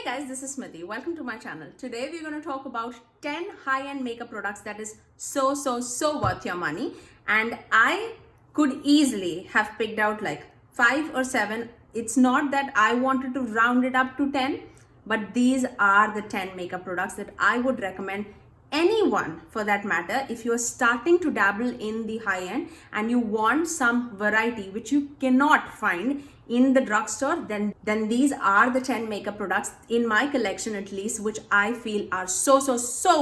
Hey guys, this is Smithy. Welcome to my channel. Today we're going to talk about 10 high-end makeup products that is so worth your money. And I could easily have picked out like 5 or 7. It's not that I wanted to round it up to 10, but these are the 10 makeup products that I would recommend anyone for that matter. If you are starting to dabble in the high end and you want some variety which you cannot find in the drugstore, then these are the 10 makeup products in my collection, at least, which I feel are so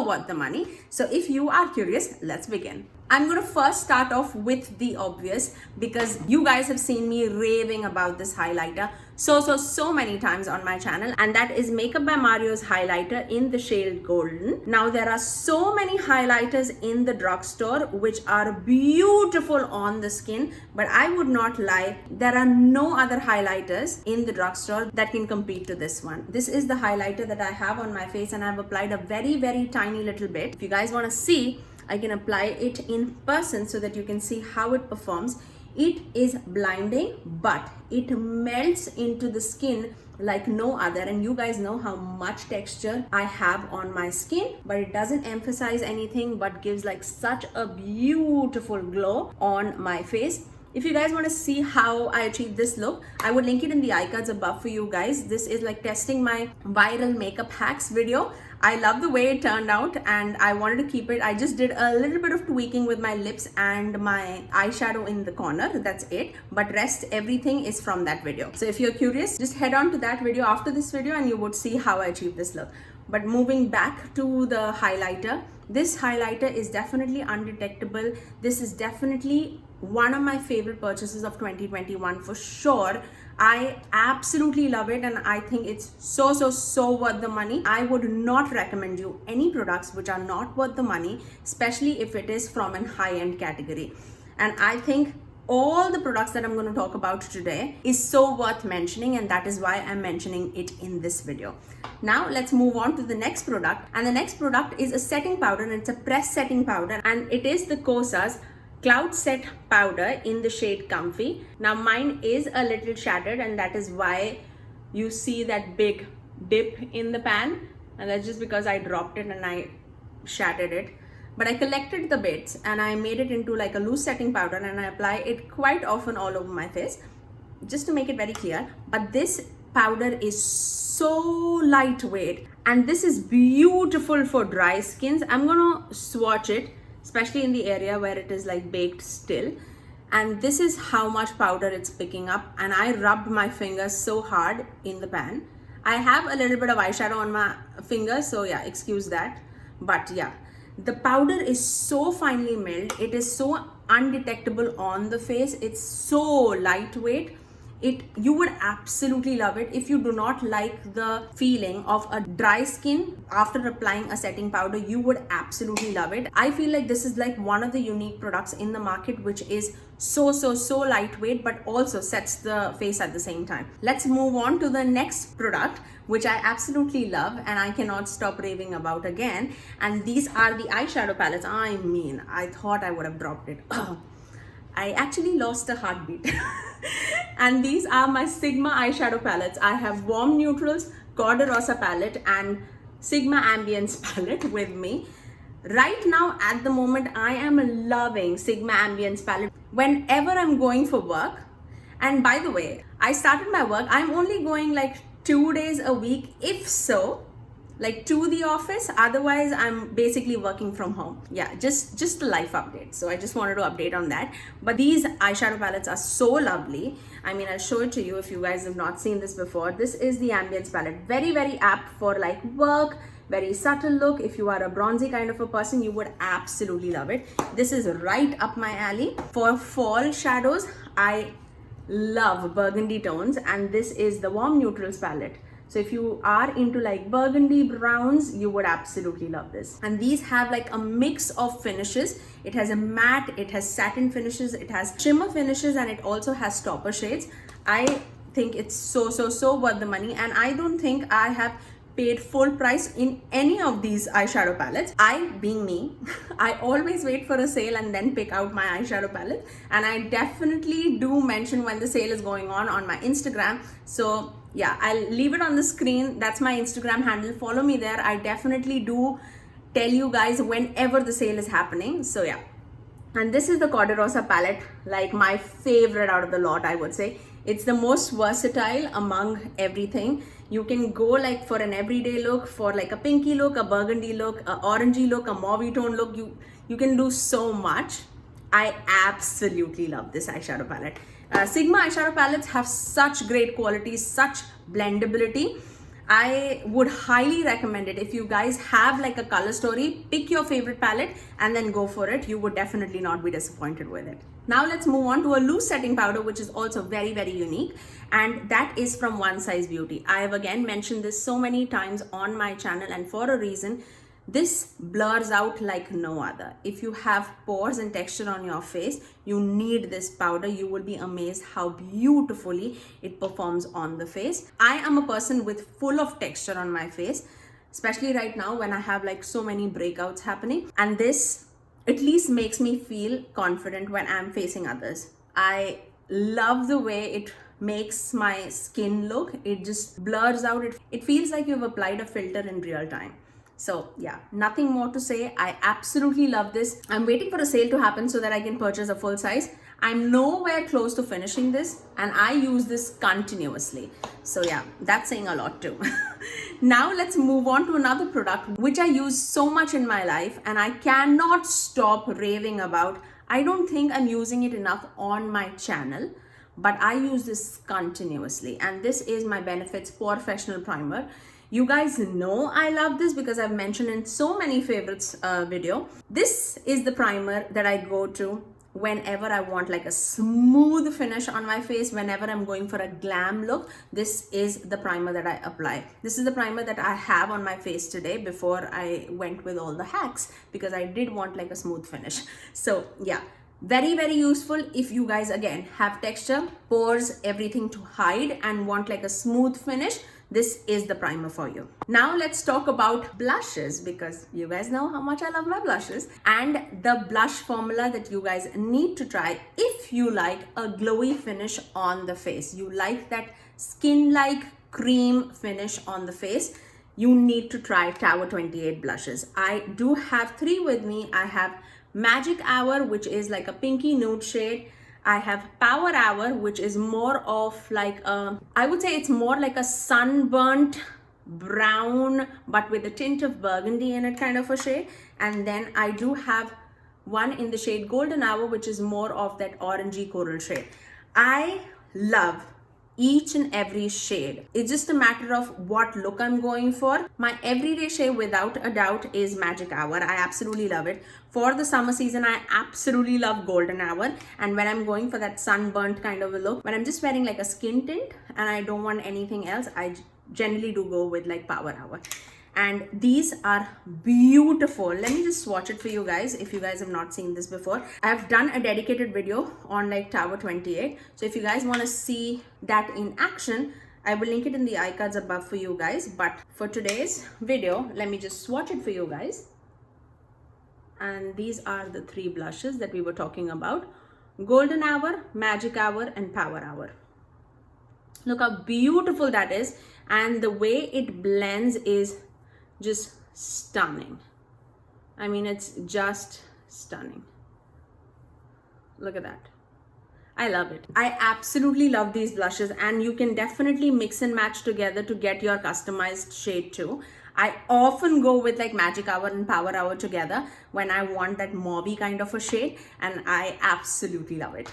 worth the money. So if you are curious, let's begin. I'm going to first start off with the obvious, because you guys have seen me raving about this highlighter so many times on my channel, and that is Makeup by Mario's highlighter in the shade Golden. Now there are so many highlighters in the drugstore which are beautiful on the skin, but I would not lie, there are no other highlighters in the drugstore that can compete to this one. This is the highlighter that I have on my face, and I've applied a very tiny little bit. If you guys want to see, I can apply it in person so that you can see how it performs. It is blinding, but it melts into the skin like no other, and you guys know how much texture I have on my skin, but it doesn't emphasize anything but gives like such a beautiful glow on my face. If you guys want to see how I achieve this look, I would link it in the iCards above for you guys. This is like testing my viral makeup hacks video. I love the way it turned out and I wanted to keep it. I just did a little bit of tweaking with my lips and my eyeshadow in the corner. That's it. But rest, everything is from that video. So if you're curious, just head on to that video after this video and you would see how I achieved this look. But moving back to the highlighter, this highlighter is definitely undetectable. This is definitely one of my favorite purchases of 2021 for sure. I absolutely love it and I think it's so worth the money. I would not recommend you any products which are not worth the money, especially if it is from a high-end category. And I think all the products that I'm going to talk about today is so worth mentioning, and that is why I'm mentioning it in this video. Now let's move on to the next product, and the next product is a setting powder, and it's a press setting powder, and it is the Kosa's Cloud Set powder in the shade Comfy. Now mine is a little shattered, and that is why you see that big dip in the pan, and that's just because I dropped it and I shattered it. But I collected the bits and I made it into like a loose setting powder, and I apply it quite often all over my face just to make it very clear. But this powder is so lightweight and this is beautiful for dry skins. I'm gonna swatch it, especially in the area where it is like baked still, and this is how much powder it's picking up. And I rubbed my fingers so hard in the pan. I have a little bit of eyeshadow on my fingers, so yeah, excuse that. But yeah, the powder is so finely milled, it is so undetectable on the face, it's so lightweight. You would absolutely love it. If you do not like the feeling of a dry skin after applying a setting powder, you would absolutely love it. I feel like this is like one of the unique products in the market which is so lightweight but also sets the face at the same time. Let's move on to the next product, which I absolutely love and I cannot stop raving about again, and these are the eyeshadow palettes. I mean, I thought I would have dropped it. I actually lost a heartbeat. And these are my Stigma eyeshadow palettes. I have Warm Neutrals, Corda Rosa palette and Sigma Ambience palette with me. Right now, at the moment, I am loving Sigma Ambience palette whenever I'm going for work. And by the way, I started my work, I'm only going like 2 days a week, if so, like to the office. Otherwise I'm basically working from home. Yeah, just a life update. So I just wanted to update on that. But these eyeshadow palettes are so lovely. I mean, I'll show it to you if you guys have not seen this before. This is the Ambience palette. Very apt for like work, very subtle look. If you are a bronzy kind of a person, you would absolutely love it. This is right up my alley. For fall shadows, I love burgundy tones, and this is the Warm Neutrals palette. So if you are into like burgundy browns, you would absolutely love this. And these have like a mix of finishes. It has a matte, it has satin finishes, it has shimmer finishes, and it also has topper shades. I think it's so worth the money, and I don't think I have paid full price in any of these eyeshadow palettes. I, being me, I always wait for a sale and then pick out my eyeshadow palette, and I definitely do mention when the sale is going on my Instagram. So yeah, I'll leave it on the screen. That's my Instagram handle. Follow me there. I definitely do tell you guys whenever the sale is happening. So yeah. And this is the Corderosa palette, like my favorite out of the lot, I would say. It's the most versatile among everything. You can go like for an everyday look, for like a pinky look, a burgundy look, a orangey look, a mauve tone look. You can do so much. I absolutely love this eyeshadow palette. Sigma eyeshadow palettes have such great qualities, such blendability. I would highly recommend it. If you guys have like a color story, pick your favorite palette and then go for it. You would definitely not be disappointed with it. Now let's move on to a loose setting powder, which is also very, very unique. And that is from One Size Beauty. I have again mentioned this so many times on my channel, and for a reason. This blurs out like no other. If you have pores and texture on your face, you need this powder. You will be amazed how beautifully it performs on the face. I am a person with full of texture on my face, especially right now when I have like so many breakouts happening. And this at least makes me feel confident when I'm facing others. I love the way it makes my skin look. It just blurs out. It feels like you've applied a filter in real time. So yeah, nothing more to say. I absolutely love this. I'm waiting for a sale to happen so that I can purchase a full size. I'm nowhere close to finishing this, and I use this continuously. So yeah, that's saying a lot too. Now let's move on to another product which I use so much in my life and I cannot stop raving about. I don't think I'm using it enough on my channel, but I use this continuously, and this is my Benefits Professional Primer. You guys know I love this because I've mentioned in so many favorites video. This is the primer that I go to whenever I want like a smooth finish on my face, whenever I'm going for a glam look. This is the primer that I apply. This is the primer that I have on my face today before I went with all the hacks, because I did want like a smooth finish. So yeah, very, very useful if you guys again have texture, pores, everything to hide and want like a smooth finish. This is the primer for you. Now let's talk about blushes, because you guys know how much I love my blushes, and the blush formula that you guys need to try if you like a glowy finish on the face. You like that skin-like cream finish on the face. You need to try Tower 28 blushes. I do have 3 with me. I have Magic Hour, which is like a pinky nude shade. I have Power Hour, which is more of like I would say it's more like a sunburnt brown, but with a tint of burgundy in it kind of a shade. And then I do have one in the shade Golden Hour, which is more of that orangey coral shade. I love each and every shade. It's just a matter of what look I'm going for. My everyday shade without a doubt is Magic Hour. I absolutely love it. For the summer season, I absolutely love Golden Hour. And when I'm going for that sunburnt kind of a look, when I'm just wearing like a skin tint and I don't want anything else, I generally do go with like Power Hour. And these are beautiful. Let me just swatch it for you guys if you guys have not seen this before. I've done a dedicated video on like Tower 28. So if you guys want to see that in action, I will link it in the iCards above for you guys. But for today's video, let me just swatch it for you guys. And these are the 3 blushes that we were talking about: Golden Hour, Magic Hour, and Power Hour. Look how beautiful that is. And the way it blends is just stunning. I mean, it's just stunning. Look at that. I love it. I absolutely love these blushes, and you can definitely mix and match together to get your customized shade too. I often go with like Magic Hour and Power Hour together when I want that mauve kind of a shade, and I absolutely love it.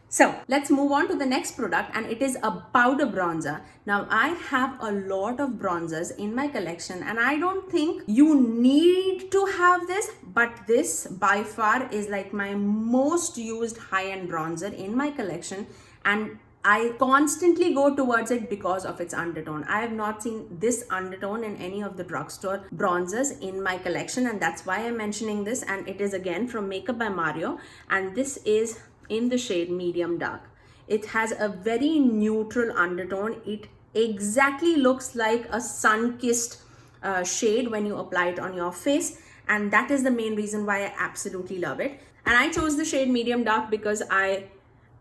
So let's move on to the next product, and it is a powder bronzer. Now I have a lot of bronzers in my collection, and I don't think you need to have this, but this by far is like my most used high-end bronzer in my collection, and I constantly go towards it because of its undertone. I have not seen this undertone in any of the drugstore bronzers in my collection, and that's why I'm mentioning this. And it is again from Makeup by Mario, and this is in the shade Medium Dark. It has a very neutral undertone. It exactly looks like a sun-kissed shade when you apply it on your face, and that is the main reason why I absolutely love it. And I chose the shade medium dark because I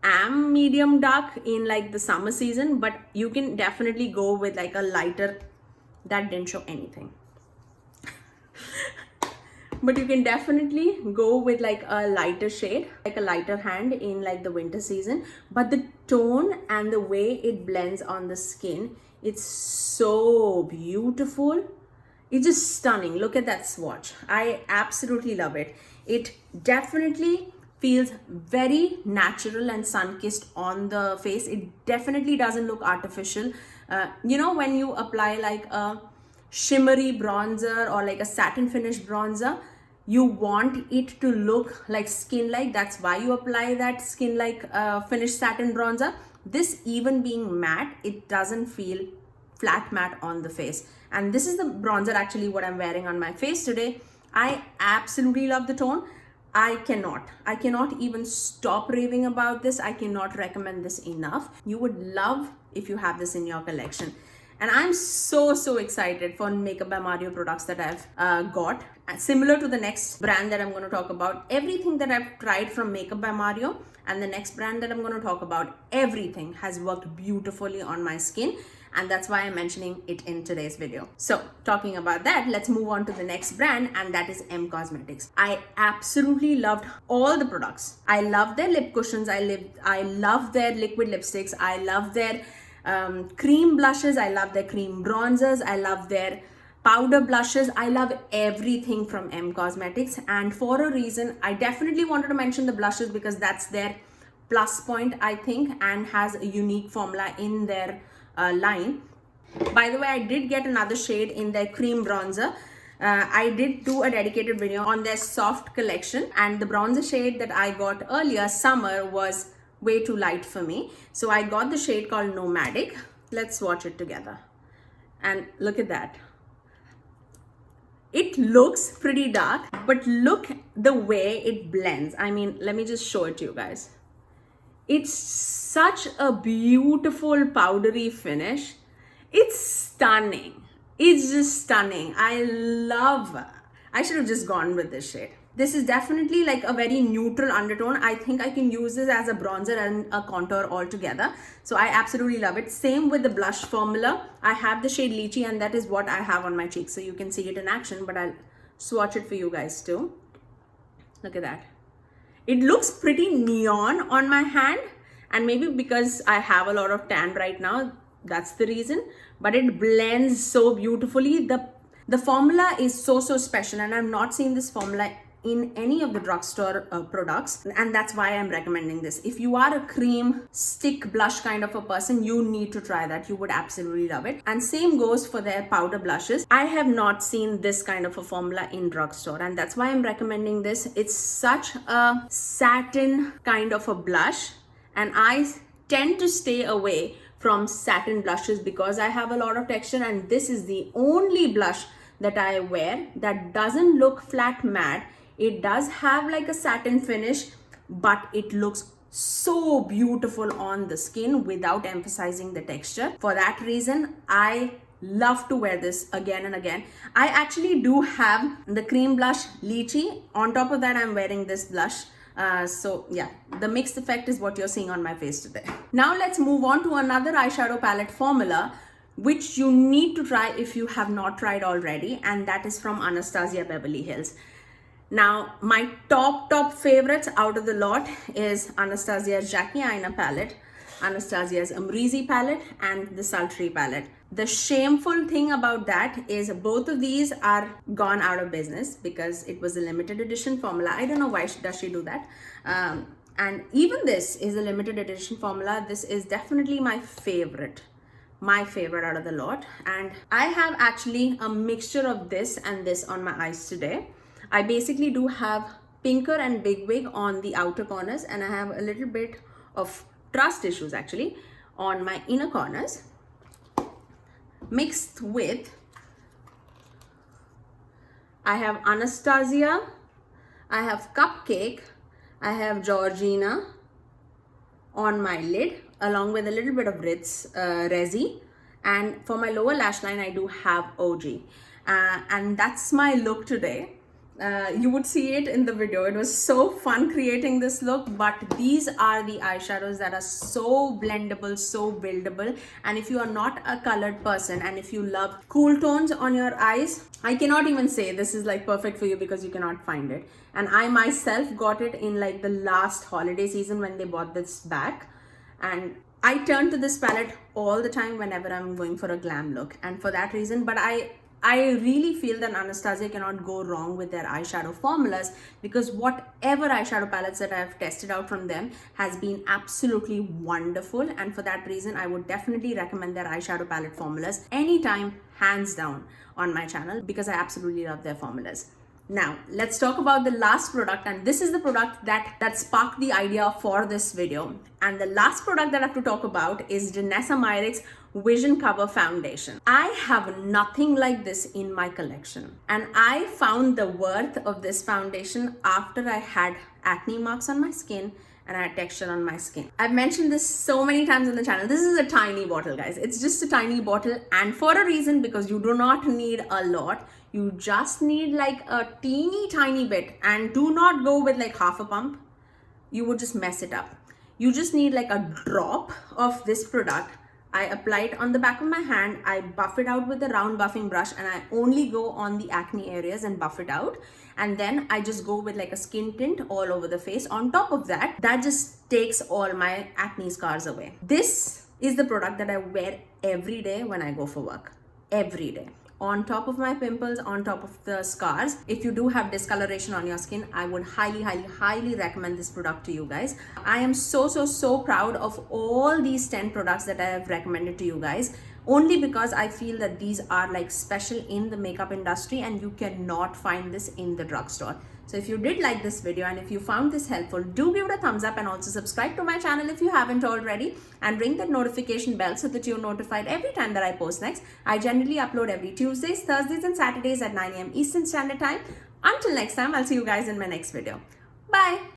am medium dark in like the summer season, but you can definitely go with like a lighter, that didn't show anything. But you can definitely go with like a lighter shade, like a lighter hand in like the winter season. But the tone and the way it blends on the skin, it's so beautiful. It's just stunning. Look at that swatch. I absolutely love it. It definitely feels very natural and sun-kissed on the face. It definitely doesn't look artificial. You know, when you apply like a shimmery bronzer or like a satin finish bronzer, you want it to look like skin-like. That's why you apply that skin-like finished satin bronzer. This, even being matte, it doesn't feel flat matte on the face. And this is the bronzer actually what I'm wearing on my face today. I absolutely love the tone. I cannot even stop raving about this. I cannot recommend this enough. You would love if you have this in your collection. And I'm so excited for Makeup by Mario products that I've got. Similar to the next brand that I'm going to talk about, everything that I've tried from Makeup by Mario and the next brand that I'm going to talk about, everything has worked beautifully on my skin. And that's why I'm mentioning it in today's video. So talking about that, let's move on to the next brand, and that is M Cosmetics. I absolutely loved all the products. I love their lip cushions. I love their liquid lipsticks. I love their cream blushes. I love their cream bronzers. I love their powder blushes. I love everything from M Cosmetics, and for a reason. I definitely wanted to mention the blushes because that's their plus point, I think, and has a unique formula in their line. By the way, I did get another shade in their cream bronzer. I did do a dedicated video on their soft collection, and the bronzer shade that I got earlier, summer, was way too light for me. So I got the shade called Nomadic. Let's swatch it together. And look at that. It looks pretty dark, but look the way it blends. I mean, let me just show it to you guys. It's such a beautiful powdery finish. It's stunning. It's just stunning. I should have just gone with this shade. This is definitely like a very neutral undertone. I think I can use this as a bronzer and a contour all together. So I absolutely love it. Same with the blush formula. I have the shade Lychee, and that is what I have on my cheeks. So you can see it in action, but I'll swatch it for you guys too. Look at that. It looks pretty neon on my hand, and maybe because I have a lot of tan right now, that's the reason. But it blends so beautifully. The formula is so special, and I've not seen this formula in any of the drugstore products, and that's why I'm recommending this. If you are a cream stick blush kind of a person, you need to try that. You would absolutely love it. And same goes for their powder blushes. I have not seen this kind of a formula in drugstore, and that's why I'm recommending this. It's such a satin kind of a blush, and I tend to stay away from satin blushes because I have a lot of texture, and this is the only blush that I wear that doesn't look flat matte. It does have like a satin finish, but it looks so beautiful on the skin without emphasizing the texture. For that reason, I love to wear this again and again. I actually do have the cream blush Lychee. On top of that, I'm wearing this blush. So yeah, the mixed effect is what you're seeing on my face today. Now let's move on to another eyeshadow palette formula, which you need to try if you have not tried already, and that is from Anastasia Beverly Hills. Now, my top favorites out of the lot is Anastasia's Jackie Aina palette, Anastasia's Amrezy palette, and the Sultry palette. The shameful thing about that is both of these are gone out of business because it was a limited edition formula. I don't know why does she do that. And even this is a limited edition formula. This is definitely my favorite out of the lot. And I have actually a mixture of this and this on my eyes today. I basically do have pinker and big wig on the outer corners, and I have a little bit of trust issues actually on my inner corners, mixed with I have Anastasia, I have Cupcake, I have Georgina on my lid, along with a little bit of Ritz Resi, And for my lower lash line, I do have OG. And that's my look today. You would see it in the video. It was so fun creating this look, but these are the eyeshadows that are so blendable, so buildable. And if you are not a colored person and if you love cool tones on your eyes, I cannot even say this is like perfect for you because you cannot find it. And I myself got it in like the last holiday season when they bought this back. And I turn to this palette all the time whenever I'm going for a glam look, and for that reason, but I really feel that Anastasia cannot go wrong with their eyeshadow formulas, because whatever eyeshadow palettes that I have tested out from them has been absolutely wonderful, and for that reason I would definitely recommend their eyeshadow palette formulas anytime, hands down, on my channel, because I absolutely love their formulas. Now, let's talk about the last product, and this is the product that sparked the idea for this video. And the last product that I have to talk about is Danessa Myricks Vision Cover Foundation. I have nothing like this in my collection, and I found the worth of this foundation after I had acne marks on my skin and I had texture on my skin. I've mentioned this so many times on the channel. This is a tiny bottle, guys. It's just a tiny bottle, and for a reason, because you do not need a lot. You just need like a teeny tiny bit, and do not go with like half a pump. You would just mess it up. You just need like a drop of this product. I apply it on the back of my hand, I buff it out with a round buffing brush, and I only go on the acne areas and buff it out. And then I just go with like a skin tint all over the face. On top of that, that just takes all my acne scars away. This is the product that I wear every day when I go for work. Every day. On top of my pimples, on top of the scars. If you do have discoloration on your skin, I would highly recommend this product to you guys. I am so proud of all these 10 products that I have recommended to you guys, only because I feel that these are like special in the makeup industry and you cannot find this in the drugstore. So if you did like this video and if you found this helpful, do give it a thumbs up, and also subscribe to my channel if you haven't already, and ring that notification bell so that you're notified every time that I post next. I generally upload every Tuesdays, Thursdays and Saturdays at 9 AM Eastern Standard Time. Until next time, I'll see you guys in my next video. Bye.